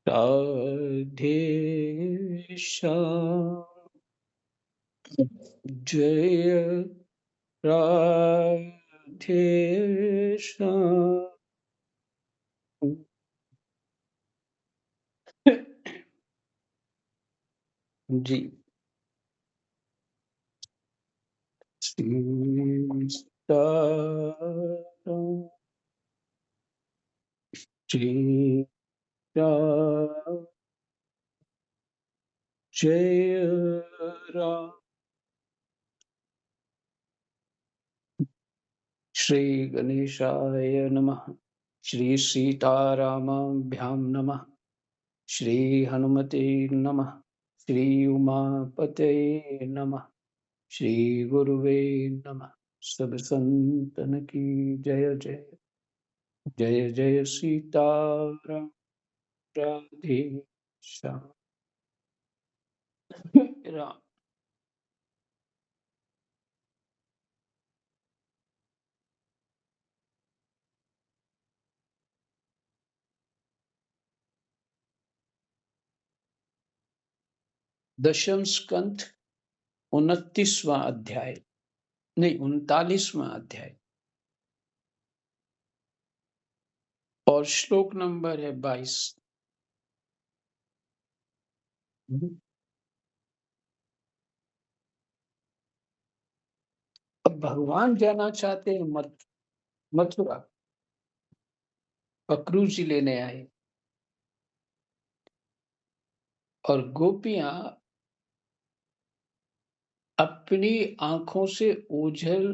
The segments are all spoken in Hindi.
राधे श्याम जय राधे श्याम। जी सीताराम श्री राम जय राम। श्री गणेशाय नमः। श्री सीतारामाभ्यां नमः। श्री हनुमते नमः। श्री उमापते नमः। श्री गुरुवे नमः। सब संतन की जय जय। जय जय सीताराम राधे श्याम राम। दशम स्कंध 29वां अध्याय, नहीं 39वां अध्याय, और श्लोक नंबर है 22। अब भगवान जाना चाहते हैं मथुरा। पखरू जी लेने आए और गोपियां अपनी आंखों से ओझल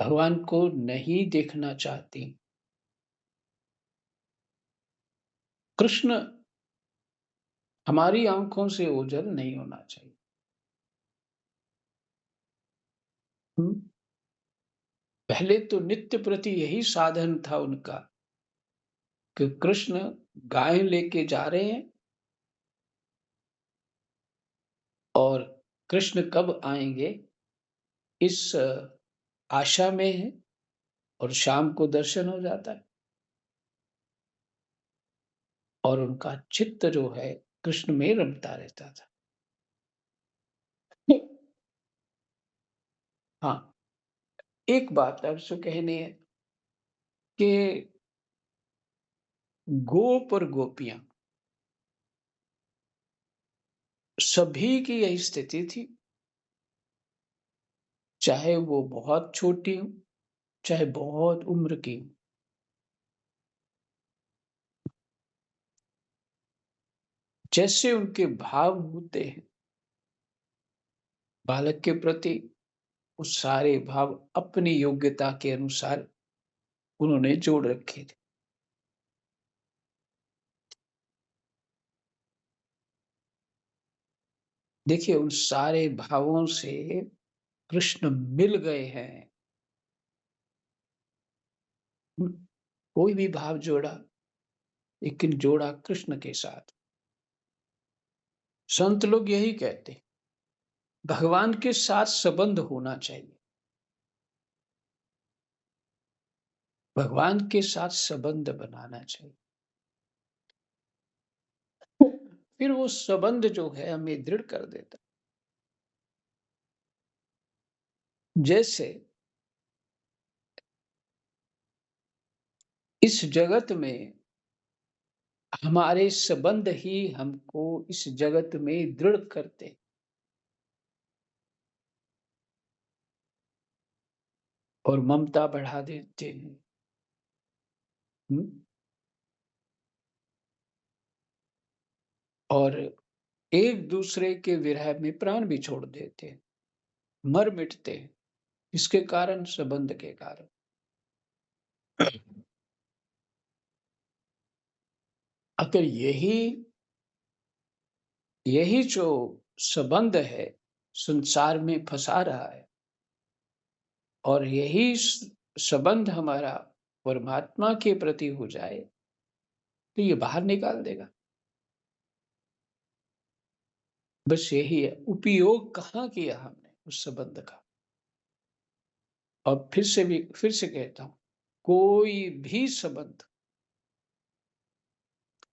भगवान को नहीं देखना चाहती। कृष्ण हमारी आंखों से ओझल नहीं होना चाहिए। हम्म? पहले तो नित्य प्रति यही साधन था उनका कि कृष्ण गाय लेके जा रहे हैं और कृष्ण कब आएंगे इस आशा में है, और शाम को दर्शन हो जाता है और उनका चित्त जो है कृष्ण में रमता रहता था। हाँ, एक बात आपसे कहनी है कि गोप और गोपियां सभी की यही स्थिति थी, चाहे वो बहुत छोटी हो चाहे बहुत उम्र की हो। जैसे उनके भाव होते हैं बालक के प्रति, वो सारे भाव अपनी योग्यता के अनुसार उन्होंने जोड़ रखे थे। देखिए उन सारे भावों से कृष्ण मिल गए हैं। कोई भी भाव जोड़ा, लेकिन जोड़ा कृष्ण के साथ। संत लोग यही कहते हैं, भगवान के साथ संबंध होना चाहिए। भगवान के साथ संबंध बनाना चाहिए, फिर वो संबंध जो है हमें दृढ़ कर देता। जैसे इस जगत में हमारे संबंध ही हमको इस जगत में दृढ़ करते और ममता बढ़ा देते हैं। हम्म? और एक दूसरे के विरह में प्राण भी छोड़ देते हैं, मर मिटते हैं। इसके कारण, संबंध के कारण। अगर यही यही जो संबंध है संसार में फंसा रहा है, और यही संबंध हमारा परमात्मा के प्रति हो जाए, तो ये बाहर निकाल देगा। बस यही है, उपयोग कहाँ किया हमने उस संबंध का। और फिर से कहता हूं, कोई भी संबंध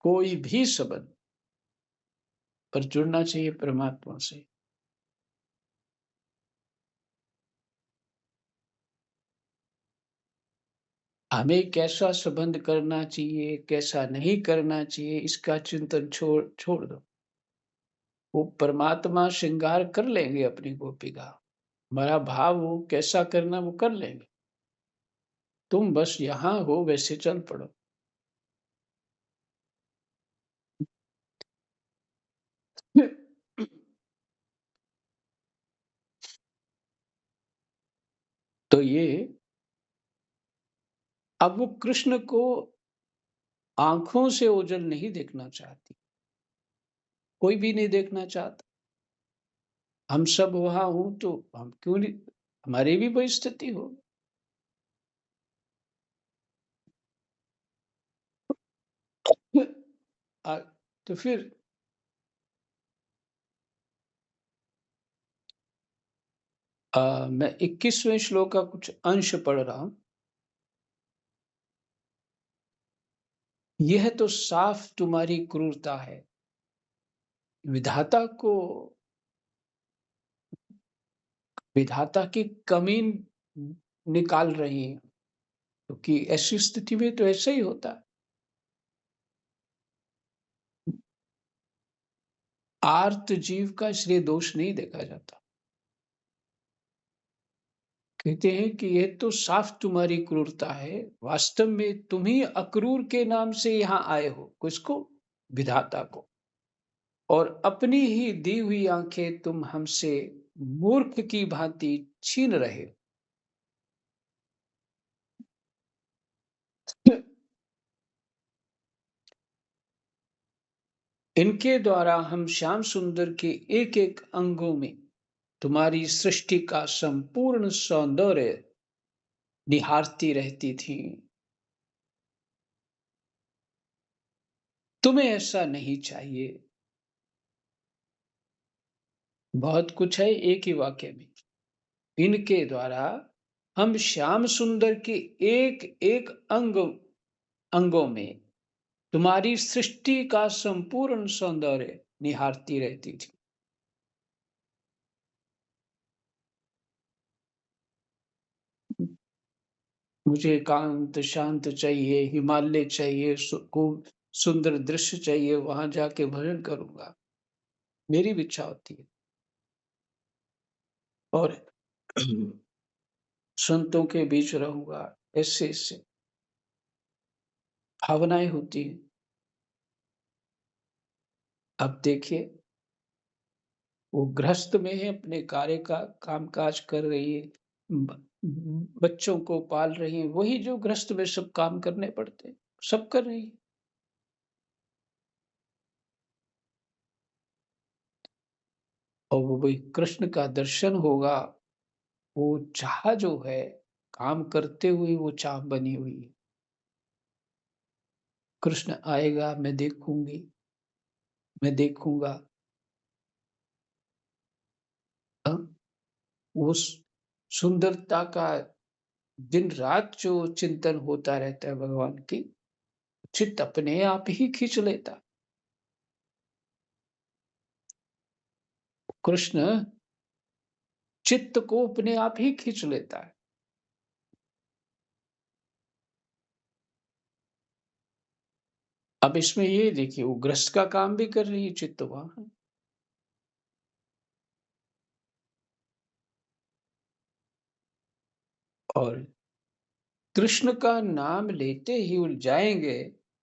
कोई भी संबंध पर जुड़ना चाहिए परमात्मा से। हमें कैसा संबंध करना चाहिए, कैसा नहीं करना चाहिए, इसका चिंतन छोड़ छोड़ दो। वो परमात्मा श्रृंगार कर लेंगे अपनी गोपी का। हमारा भाव वो कैसा करना वो कर लेंगे। तुम बस यहाँ हो वैसे चल पड़ो। तो ये अब वो कृष्ण को आँखों से ओझल नहीं देखना चाहती, कोई भी नहीं देखना चाहता। हम सब वहाँ हों तो हम क्यों नहीं, हमारी भी वही स्थिति हो। अ, तो फिर मैं 21वें श्लोक का कुछ अंश पढ़ रहा हूँ। यह तो साफ तुम्हारी क्रूरता है। विधाता को विधाता की कमी निकाल रही हैं, क्योंकि ऐसी स्थिति में तो ऐसा ही होता है। आर्त जीव का इसलिए दोष नहीं देखा जाता। कहते हैं कि ये तो साफ तुम्हारी क्रूरता है, वास्तव में तुम ही अक्रूर के नाम से यहाँ आए हो। किसको? विधाता को। और अपनी ही दी हुई आंखें तुम हमसे मूर्ख की भांति छीन रहे हो। इनके द्वारा हम श्याम सुंदर के एक एक अंगों में तुम्हारी सृष्टि का संपूर्ण सौंदर्य निहारती रहती थी। तुम्हें ऐसा नहीं चाहिए। बहुत कुछ है एक ही वाक्य में। इनके द्वारा हम श्याम सुंदर के एक एक अंगों में तुम्हारी सृष्टि का संपूर्ण सौंदर्य निहारती रहती थी। मुझे एकांत शांत चाहिए, हिमालय चाहिए, खूब सुंदर दृश्य चाहिए, वहां जाके भजन करूंगा, मेरी भी इच्छा होती है। और संतों के बीच रहूंगा, ऐसे ऐसे भावनाएं होती हैं। अब देखिए, वो गृहस्थ में है, अपने कार्य का कामकाज कर रही है, बच्चों को पाल रही है, वही जो गृहस्थ में सब काम करने पड़ते हैं, सब कर रही है। और वो वही कृष्ण का दर्शन होगा, वो चाह जो है, काम करते हुए वो चाह बनी हुई है। कृष्ण आएगा, मैं देखूंगी, मैं देखूंगा। हाँ, वो सुंदरता का दिन रात जो चिंतन होता रहता है भगवान की, चित्त अपने आप ही खींच लेता। कृष्ण चित्त को अपने आप ही खींच लेता है। अब इसमें ये देखिए, वो गृहस्थ का काम भी कर रही है, चित्त वहां है। और कृष्ण का नाम लेते ही उड़ जाएंगे,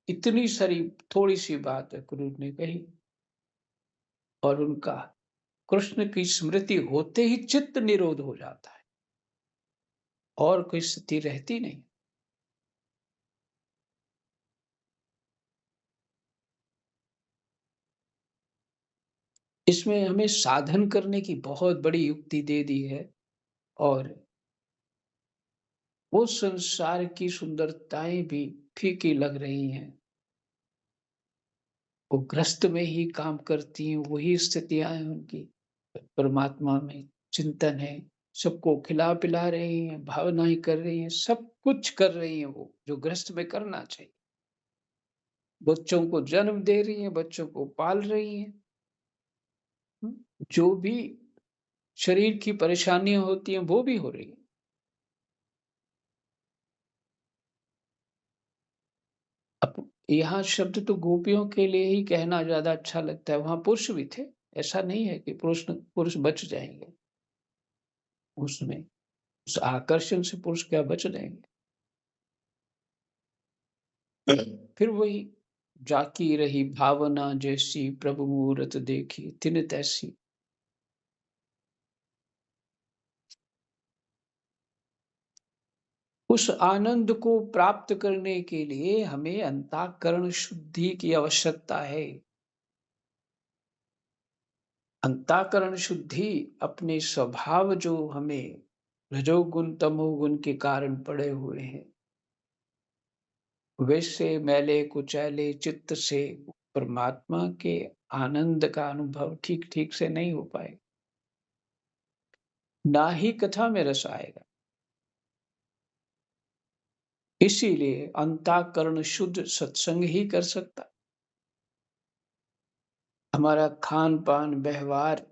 इतनी सारी थोड़ी सी बात है गुरु ने कही। और उनका कृष्ण की स्मृति होते ही चित्त निरोध हो जाता है, और कोई स्थिति रहती नहीं। इसमें हमें साधन करने की बहुत बड़ी युक्ति दे दी है। और वो संसार की सुंदरताएं भी फीकी लग रही हैं, वो ग्रस्त में ही काम करती हैं, वही स्थितियां हैं उनकी। परमात्मा में चिंतन है, सबको खिला पिला रही हैं, भावनाएं कर रही हैं, सब कुछ कर रही हैं वो जो ग्रस्त में करना चाहिए। बच्चों को जन्म दे रही हैं, बच्चों को पाल रही हैं। हुँ, जो भी शरीर की परेशानियाँ होती हैं, वो भी हो रही हैं। अब यहाँ शब्द तो गोपियों के लिए ही कहना ज़्यादा अच्छा लगता है, वहाँ पुरुष भी थे। ऐसा नहीं है कि पुरुष बच जाएँगे उसमें, उस आकर्षण से पुरुष क्या बच जाएँगे? फिर वही जाकी रही भावना जैसी प्रभु मूरत देखी तिन तैसी। उस आनंद को प्राप्त करने के लिए हमें अंतःकरण शुद्धि की आवश्यकता है। अंतःकरण शुद्धि अपने स्वभाव जो हमें रजोगुण तमोगुण के कारण पड़े हुए हैं, वैसे मैले कुचैले चित्त से परमात्मा के आनंद का अनुभव ठीक ठीक से नहीं हो पाए, ना ही कथा में रस आएगा। इसीलिए अंतःकरण शुद्ध सत्संग ही कर सकता। हमारा खान पान व्यवहार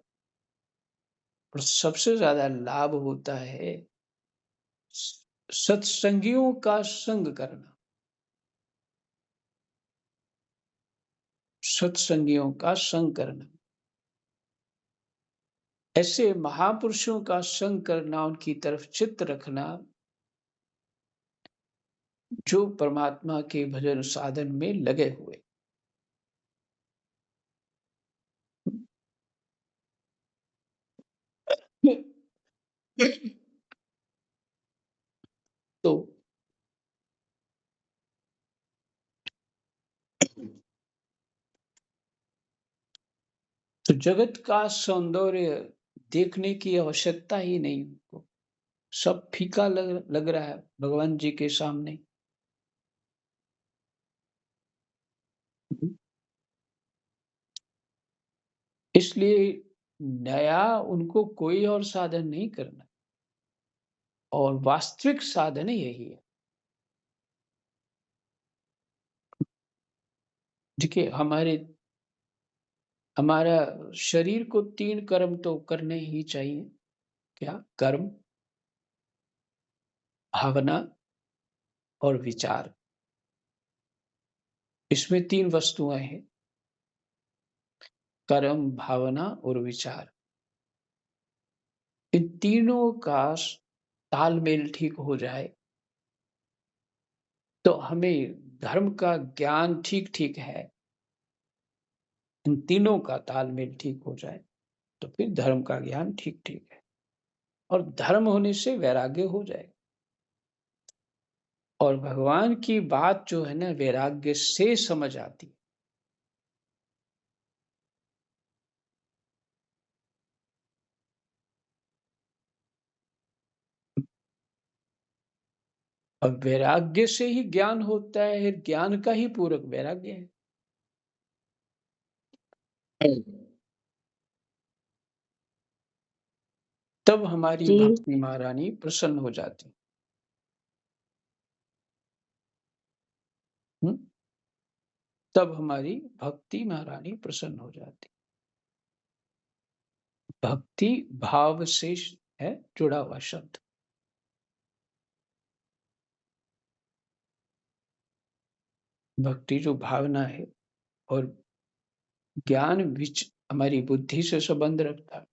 और सबसे ज्यादा लाभ होता है सत्संगियों का संग करना, सत्संगियों का संग करना। ऐसे महापुरुषों का संग करना, उनकी तरफ चित्त रखना, जो परमात्मा के भजन साधन में लगे हुए। तो तो जगत का सौंदर्य देखने की आवश्यकता ही नहीं उनको, सब फीका लग रहा है भगवान जी के सामने। इसलिए नया उनको कोई और साधन नहीं करना, और वास्तविक साधन यही है। देखिए हमारा शरीर को 3 कर्म तो करने ही चाहिए। क्या? कर्म, भावना और विचार। इसमें 3 वस्तुएं हैं, कर्म, भावना और विचार। इन तीनों का तालमेल ठीक हो जाए, तो हमें धर्म का ज्ञान ठीक-ठीक है। इन तीनों का तालमेल ठीक हो जाए, तो फिर धर्म का ज्ञान ठीक-ठीक है, और धर्म होने से वैराग्य हो जाएगा। और भगवान की बात जो है ना, वैराग्य से समझ आती है। और वैराग्य से ही ज्ञान होता है, ज्ञान का ही पूरक वैराग्य है। तब हमारी जी। भक्ति महारानी प्रसन्न हो जाती। हुँ? तब हमारी भक्ति महारानी प्रसन्न हो जाती। भक्ति भाव से है जुड़ा हुआ शब्द। भक्ति जो भावना है, और ज्ञान विच हमारी बुद्धि से संबंध रखता है।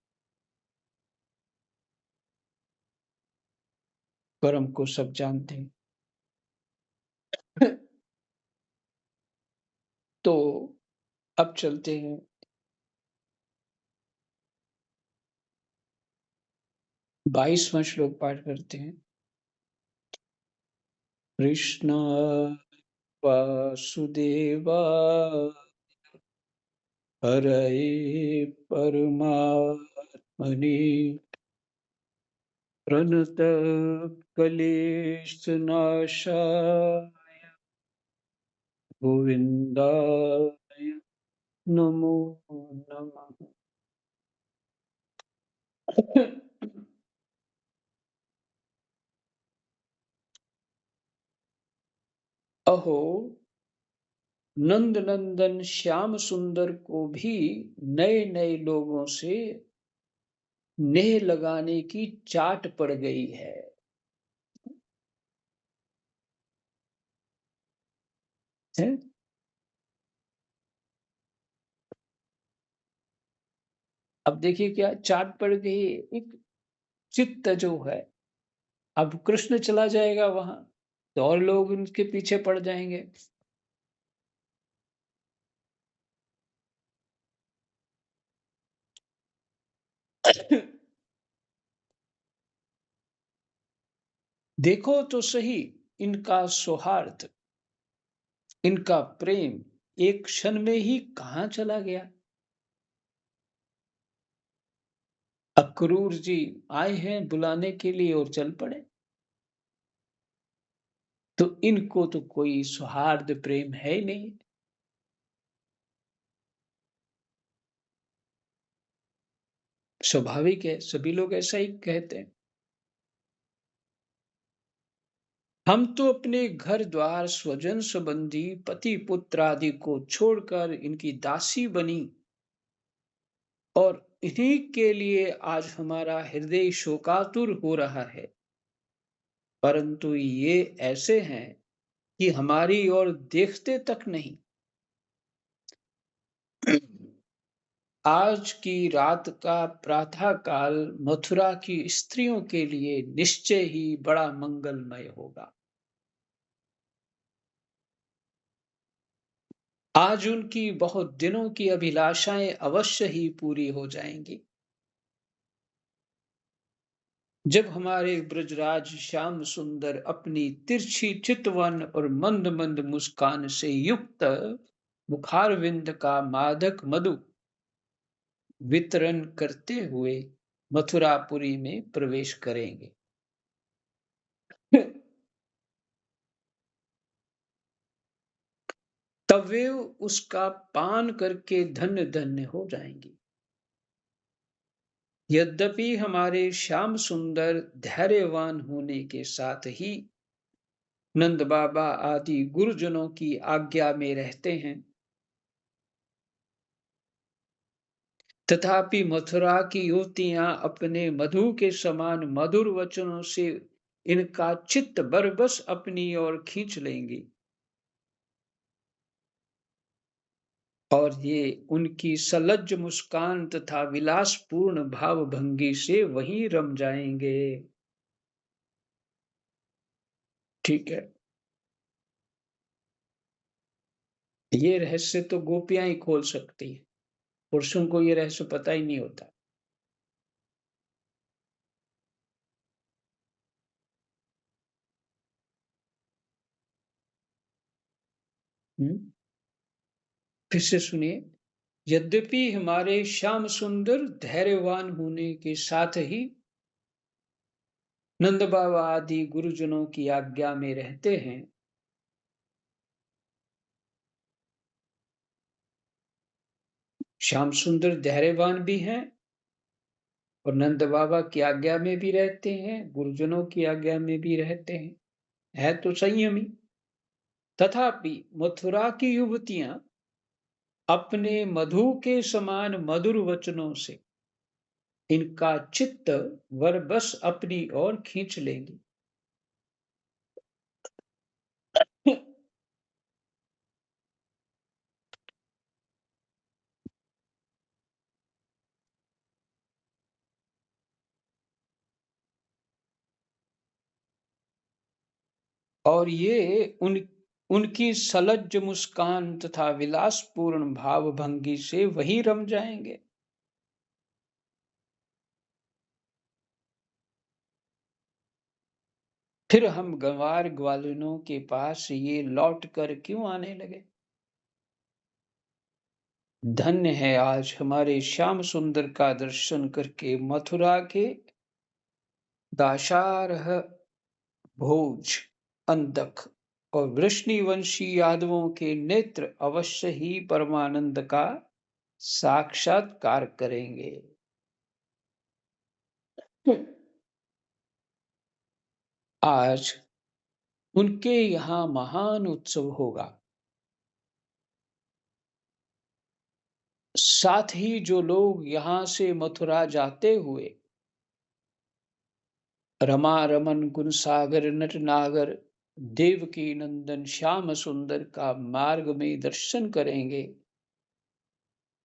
कर्म को सब जानते हैं। तो अब चलते हैं 22वां श्लोक पाठ करते हैं। कृष्ण वासुदेवाय हरये परमात्मने प्रणतक्लेशनाशाय गोविन्दाय नमो नमः। अहो नंद नंदन श्याम सुंदर को भी नए नए लोगों से नेह लगाने की चाट पड़ गई है। हैं? अब देखिए क्या चाट पड़ गई। एक चित्त जो है, अब कृष्ण चला जाएगा वहां तो और लोग उनके पीछे पड़ जाएंगे। देखो तो सही इनका सौहार्द, इनका प्रेम एक क्षण में ही कहाँ चला गया। अक्रूर जी आए हैं बुलाने के लिए और चल पड़े। तो इनको तो कोई सौहार्द प्रेम है ही नहीं। स्वाभाविक है, सभी लोग ऐसा ही कहते हैं। हम तो अपने घर द्वार स्वजन संबंधी पति पुत्र आदि को छोड़कर इनकी दासी बनी, और इन्हीं के लिए आज हमारा हृदय शोकातुर हो रहा है। परंतु ये ऐसे हैं कि हमारी ओर देखते तक नहीं। आज की रात का प्रातः काल मथुरा की स्त्रियों के लिए निश्चय ही बड़ा मंगलमय होगा। आज उनकी बहुत दिनों की अभिलाषाएं अवश्य ही पूरी हो जाएंगी। जब हमारे ब्रजराज श्याम सुंदर अपनी तिरछी चितवन और मंद मंद मुस्कान से युक्त मुखारविंद का मादक मधु वितरण करते हुए मथुरापुरी में प्रवेश करेंगे। तब वे उसका पान करके धन्य धन्य हो जाएंगी। यद्यपि हमारे श्याम सुंदर धैर्यवान होने के साथ ही नंद बाबा आदि गुरुजनों की आज्ञा में रहते हैं, तथापि मथुरा की युवतियां अपने मधु के समान मधुर वचनों से इनका चित्त बरबस अपनी ओर खींच लेंगी, और ये उनकी सलज्ज मुस्कान तथा विलासपूर्ण भाव भंगी से वहीं रम जाएंगे। ठीक है। ये रहस्य तो गोपियां ही खोल सकती है, पुरुषों को ये रहस्य पता ही नहीं होता। हम्म? फिर से सुनिए। यद्यपि हमारे श्याम सुंदर धैर्यवान होने के साथ ही नंद बाबा आदि गुरुजनों की आज्ञा में रहते हैं, श्याम सुंदर धैर्यवान भी हैं और नंद बाबा की आज्ञा में भी रहते हैं, गुरुजनों की आज्ञा में भी रहते हैं, है तो संयमी। तथापि मथुरा की युवतियां अपने मधु के समान मधुर वचनों से इनका चित्त वर बस अपनी ओर खींच लेंगी। और ये उनकी सलज्ज मुस्कान तथा विलासपूर्ण भाव भंगी से वही रम जाएंगे। फिर हम गंवार ग्वालिनों के पास ये लौट कर क्यों आने लगे। धन्य है आज हमारे श्याम सुंदर का दर्शन करके मथुरा के दाशारह भोज अंधक और वृष्णिवंशी यादवों के नेत्र अवश्य ही परमानंद का साक्षात्कार करेंगे। आज उनके यहाँ महान उत्सव होगा। साथ ही जो लोग यहाँ से मथुरा जाते हुए रमा रमन गुण सागर नट नागर देवकी नंदन श्याम सुंदर का मार्ग में दर्शन करेंगे,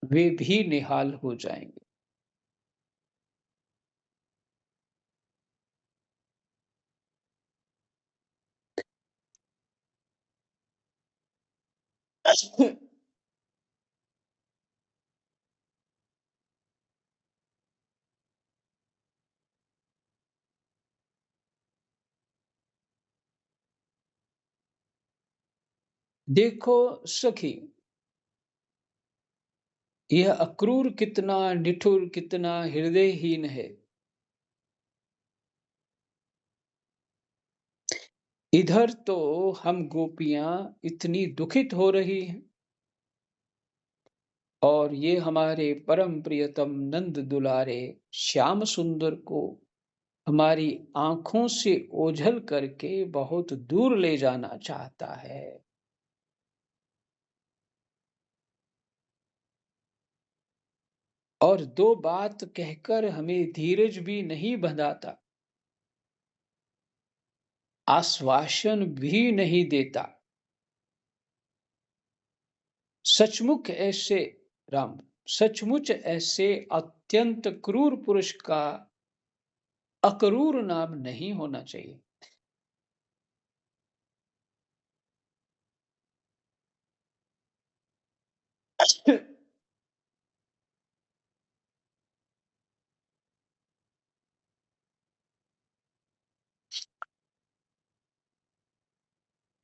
वे भी निहाल हो जाएंगे। देखो सखी, यह अक्रूर कितना निठुर, कितना हृदयहीन है। इधर तो हम गोपियां इतनी दुखित हो रही हैं, और ये हमारे परम प्रियतम नंद दुलारे श्याम सुंदर को हमारी आंखों से ओझल करके बहुत दूर ले जाना चाहता है। और दो बात कहकर हमें धीरज भी नहीं बंधाता, आश्वासन भी नहीं देता। सचमुच ऐसे राम सचमुच ऐसे अत्यंत क्रूर पुरुष का अक्रूर नाम नहीं होना चाहिए।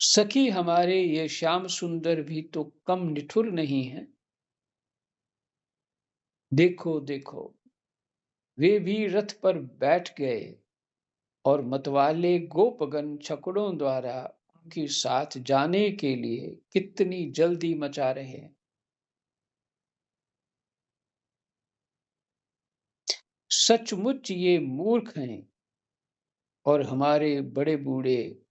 सखी, हमारे ये श्याम सुंदर भी तो कम निठुर नहीं है। देखो देखो, वे भी रथ पर बैठ गए और मतवाले गोपगण छकड़ों द्वारा उनके साथ जाने के लिए कितनी जल्दी मचा रहे हैं। सचमुच ये मूर्ख हैं, और हमारे बड़े बूढ़े,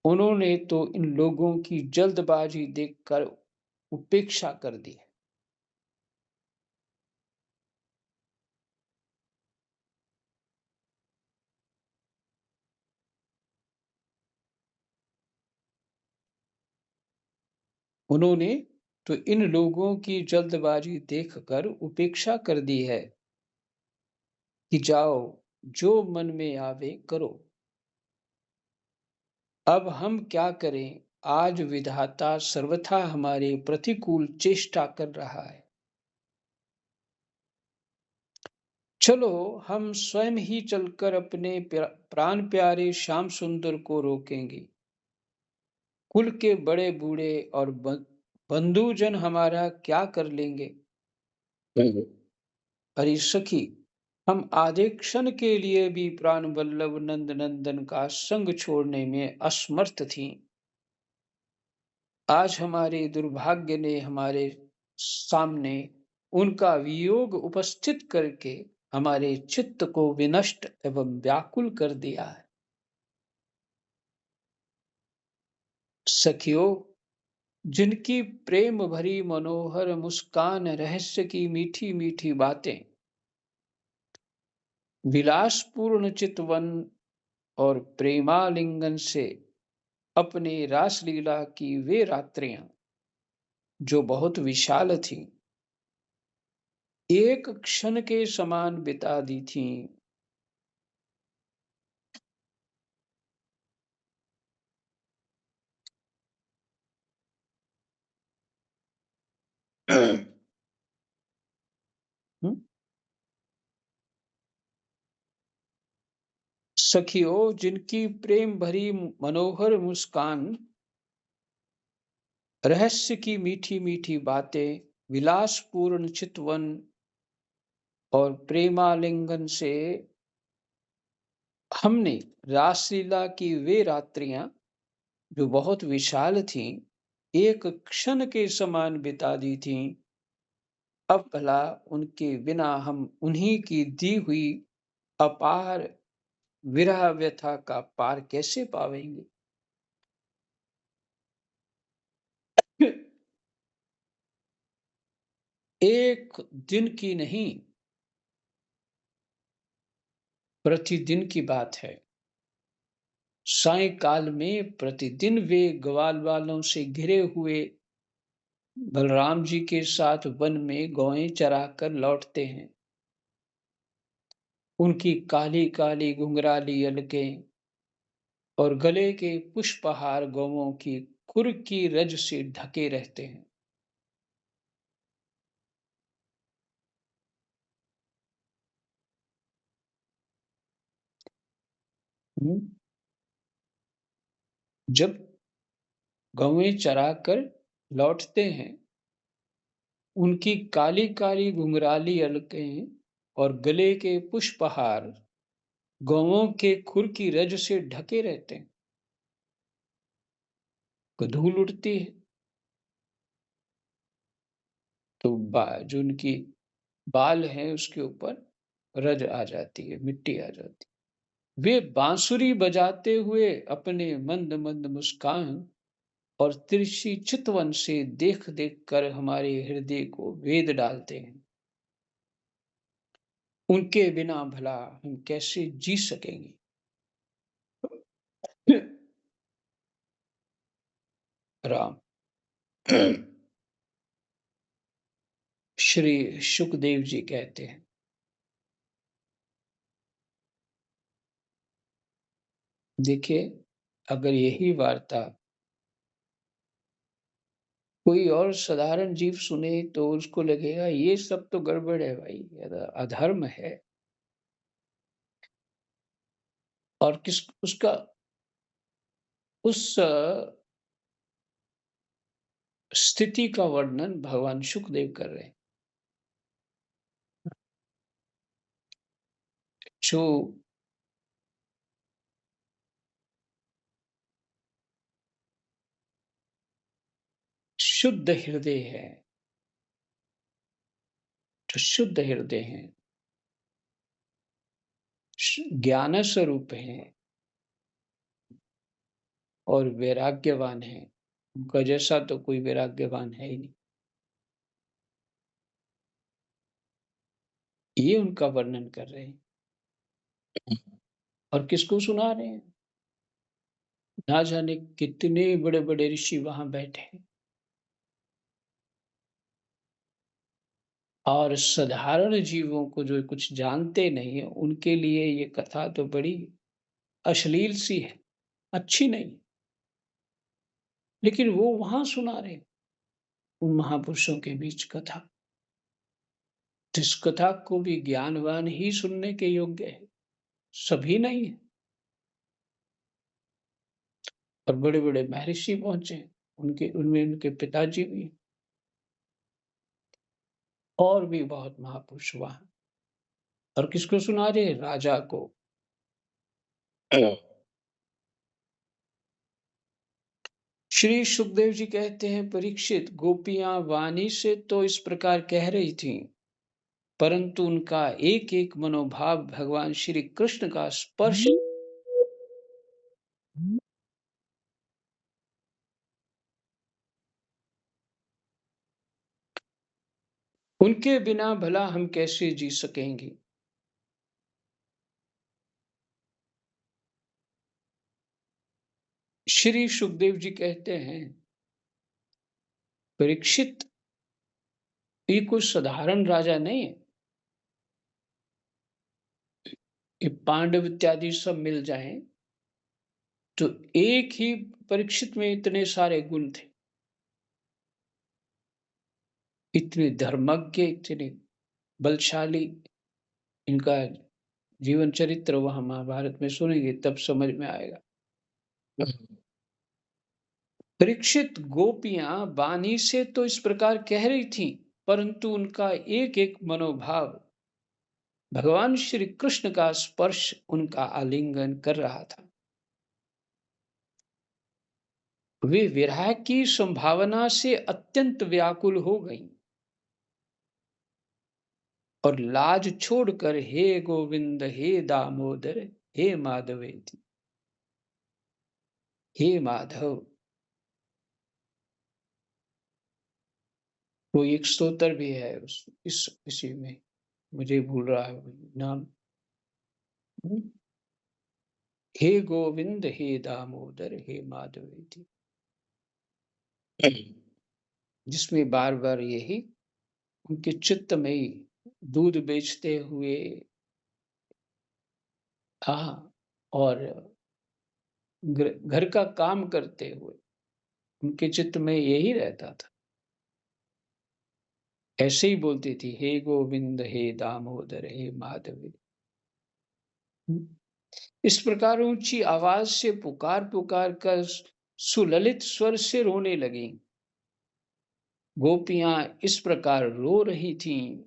उन्होंने तो इन लोगों की जल्दबाजी देखकर उपेक्षा कर दी। उन्होंने तो इन लोगों की जल्दबाजी देखकर उपेक्षा कर दी है कि जाओ, जो मन में आवे करो। अब हम क्या करें, आज विधाता सर्वथा हमारे प्रतिकूल चेष्टा कर रहा है। चलो, हम स्वयं ही चलकर अपने प्राण प्यारे श्याम सुंदर को रोकेंगे। कुल के बड़े बूढ़े और बंधुजन हमारा क्या कर लेंगे। हम्म। अरे सखी, हम आधे क्षण के लिए भी प्राण वल्लभ नंद नंदन का संग छोड़ने में असमर्थ थीं। आज हमारे दुर्भाग्य ने हमारे सामने उनका वियोग उपस्थित करके हमारे चित्त को विनष्ट एवं व्याकुल कर दिया है। सखियों, जिनकी प्रेम भरी मनोहर मुस्कान, रहस्य की मीठी मीठी बातें, विलासपूर्ण चितवन और प्रेमालिंगन से अपने रासलीला की वे रात्रियां जो बहुत विशाल थीं, एक क्षण के समान बिता दी थीं। हम्म? सखियों, जिनकी प्रेम भरी मनोहर मुस्कान, रहस्य की मीठी मीठी बातें, विलासपूर्ण चितवन और प्रेमालिंगन से हमने रासलीला की वे रात्रियां जो बहुत विशाल थीं, एक क्षण के समान बिता दी थीं। अब भला उनके बिना हम उन्हीं की दी हुई अपार विरह व्यथा का पार कैसे पावेंगे। एक दिन की नहीं, प्रतिदिन की बात है। सायंकाल में प्रतिदिन वे ग्वाल वालों से घिरे हुए बलराम जी के साथ वन में गौएं चराकर लौटते हैं। उनकी काली-काली घुंघराली अलकें और गले के पुष्पहार गौओं की खुर की रज से ढके रहते हैं। हुँ, जब गौएं चराकर लौटते हैं, उनकी काली-काली घुंघराली अलकें और गले के पुष्पहार गौओं के खुर की रज से ढके रहते हैं। धूल उड़ती है तो जो उनकी बाल हैं उसके ऊपर रज आ जाती है, मिट्टी आ जाती है। वे बांसुरी बजाते हुए अपने मंद-मंद मुस्कान और तिरछी चितवन से देख-देख कर हमारे हृदय को भेद डालते हैं। उनके बिना भला हम कैसे जी सकेंगे? राम। श्री सुखदेव जी कहते हैं, देखिए, अगर यही वार्ता कोई और साधारण जीव सुने तो उसको लगेगा ये सब तो गड़बड़ है भाई, ये तो अधर्म है। और किस उसका उस स्थिति का वर्णन भगवान सुखदेव कर रहे हैं। जो शुद्ध हृदय है, जो शुद्ध हृदय हैं, ज्ञान स्वरूप हैं और वैराग्यवान हैं, उनका जैसा तो कोई वैराग्यवान है ही नहीं। ये उनका वर्णन कर रहे हैं। और किसको सुना रहे हैं? ना जाने कितने बड़े-बड़े ऋषि वहाँ बैठे हैं और साधारण जीवों को जो कुछ जानते नहीं हैं, उनके लिए ये कथा तो बड़ी अश्लील सी है, अच्छी नहीं। लेकिन वो वहाँ सुना रहे हैं, उन महापुरुषों के बीच कथा। जिस कथा को भी ज्ञानवान ही सुनने के योग्य है, सभी नहीं है। और बड़े-बड़े महर्षि पहुँचे हैं, उनके उनमें उनके पिताजी भी हैं और भी बहुत महापुरुष वहाँ। और किसको सुना रहे हैं? राजा को। श्री सुखदेव जी कहते हैं, परीक्षित, गोपियां वाणी से तो इस प्रकार कह रही थीं, परंतु उनका एक-एक मनोभाव भगवान श्री कृष्ण का स्पर्श उनके बिना भला हम कैसे जी सकेंगे? श्री सुखदेव जी कहते हैं, परीक्षित, ये कोई साधारण राजा नहीं है। ये पांडव इत्यादि सब मिल जाएं तो एक ही परीक्षित में इतने सारे गुण थे, इतने धर्मज्ञ, इतने बलशाली। इनका जीवन चरित्र वहां महाभारत में सुनेंगे तब समझ में आएगा। परीक्षित, गोपियां वाणी से तो इस प्रकार कह रही थीं, परंतु उनका एक एक मनोभाव भगवान श्री कृष्ण का स्पर्श उनका आलिंगन कर रहा था। वे विरह की संभावना से अत्यंत व्याकुल हो गईं और लाज छोड़कर हे गोविंद, हे दामोदर, हे माधवेति, हे माधव, कोई एक स्तोत्र भी है उस इस इसी में, मुझे भूल रहा है वो नाम। हुँ, हे गोविंद, हे दामोदर, हे माधवेति, जिसमें बार-बार यही उनके चित्त में ही दूध बेचते हुए हाँ, और घर का काम करते हुए उनके चित्त में यही रहता था। ऐसे ही बोलती थी, हे गोविंद, हे दामोदर, हे माधव। हुँ, इस प्रकार ऊँची आवाज़ से पुकार-पुकार कर सुललित स्वर से रोने लगीं। गोपियाँ इस प्रकार रो रही थीं।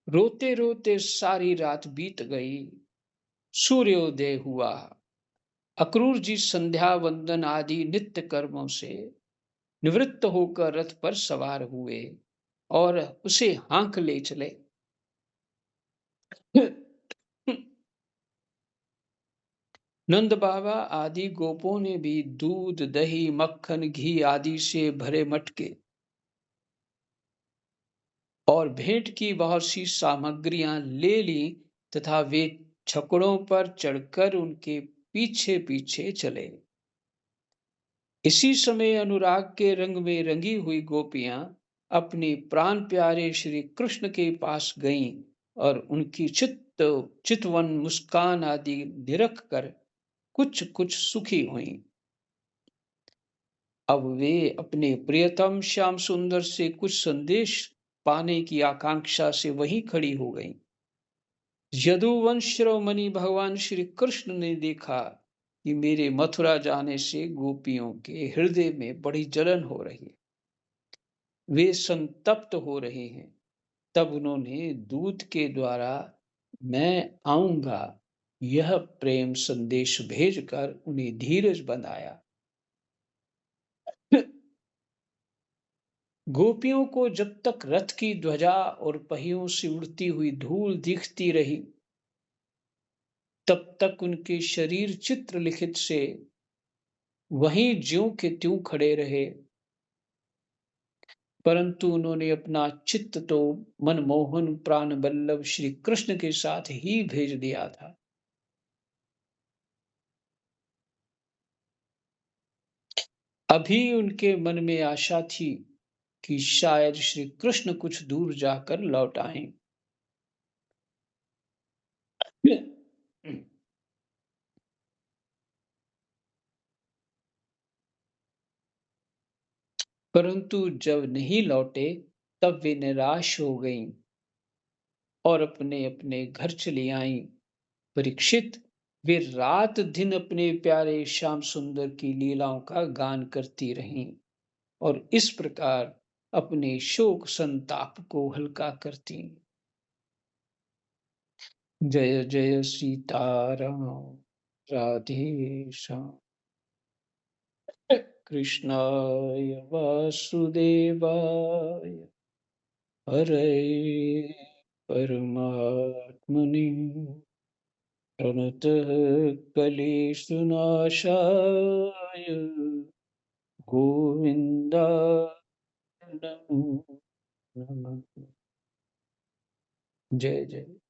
रोते-रोते सारी रात बीत गई। सूर्योदय हुआ। अक्रूर जी संध्या वंदन आदि नित्य कर्मों से निवृत्त होकर रथ पर सवार हुए और उसे हाँक ले चले। नंद बाबा आदि गोपों ने भी दूध, दही, मक्खन, घी आदि से भरे मटके और भेंट की बहुत सी सामग्रियां ले ली तथा वे छकड़ों पर चढ़कर उनके पीछे पीछे चले। इसी समय अनुराग के रंग में रंगी हुई गोपियां अपने प्राण प्यारे श्री कृष्ण के पास गईं और उनकी चितवन मुस्कान आदि निरख कर कुछ कुछ सुखी हुईं। अब वे अपने प्रियतम श्याम सुंदर से कुछ संदेश पाने की आकांक्षा से वहीं खड़ी हो गईं। यदुवंश शिरोमणि भगवान श्री कृष्ण ने देखा कि मेरे मथुरा जाने से गोपियों के हृदय में बड़ी जलन हो रही है, वे संतप्त हो रहे हैं। तब उन्होंने दूत के द्वारा मैं आऊंगा यह प्रेम संदेश भेजकर उन्हें धीरज बंधाया। गोपियों को जब तक रथ की ध्वजा और पहियों से उड़ती हुई धूल दिखती रही, तब तक उनके शरीर चित्रलिखित से वहीं ज्यों के त्यों खड़े रहे। परंतु उन्होंने अपना चित्त तो मनमोहन प्राण वल्लभ श्री कृष्ण के साथ ही भेज दिया था। अभी उनके मन में आशा थी कि शायद श्री कृष्ण कुछ दूर जाकर लौट आएं। परंतु जब नहीं लौटे, तब वे निराश हो गईं और अपने अपने घर चली आईं। परीक्षित, वे रात दिन अपने प्यारे श्याम सुंदर की लीलाओं का गान करती रहीं और इस प्रकार अपने शोक संताप को हल्का करती। जय जय सीताराम, राधे श्याम। कृष्णाय वासुदेवाय हरे परमात्मने प्रणतः क्लेशनाशाय गोविन्दाय नमो नमः। जय जय।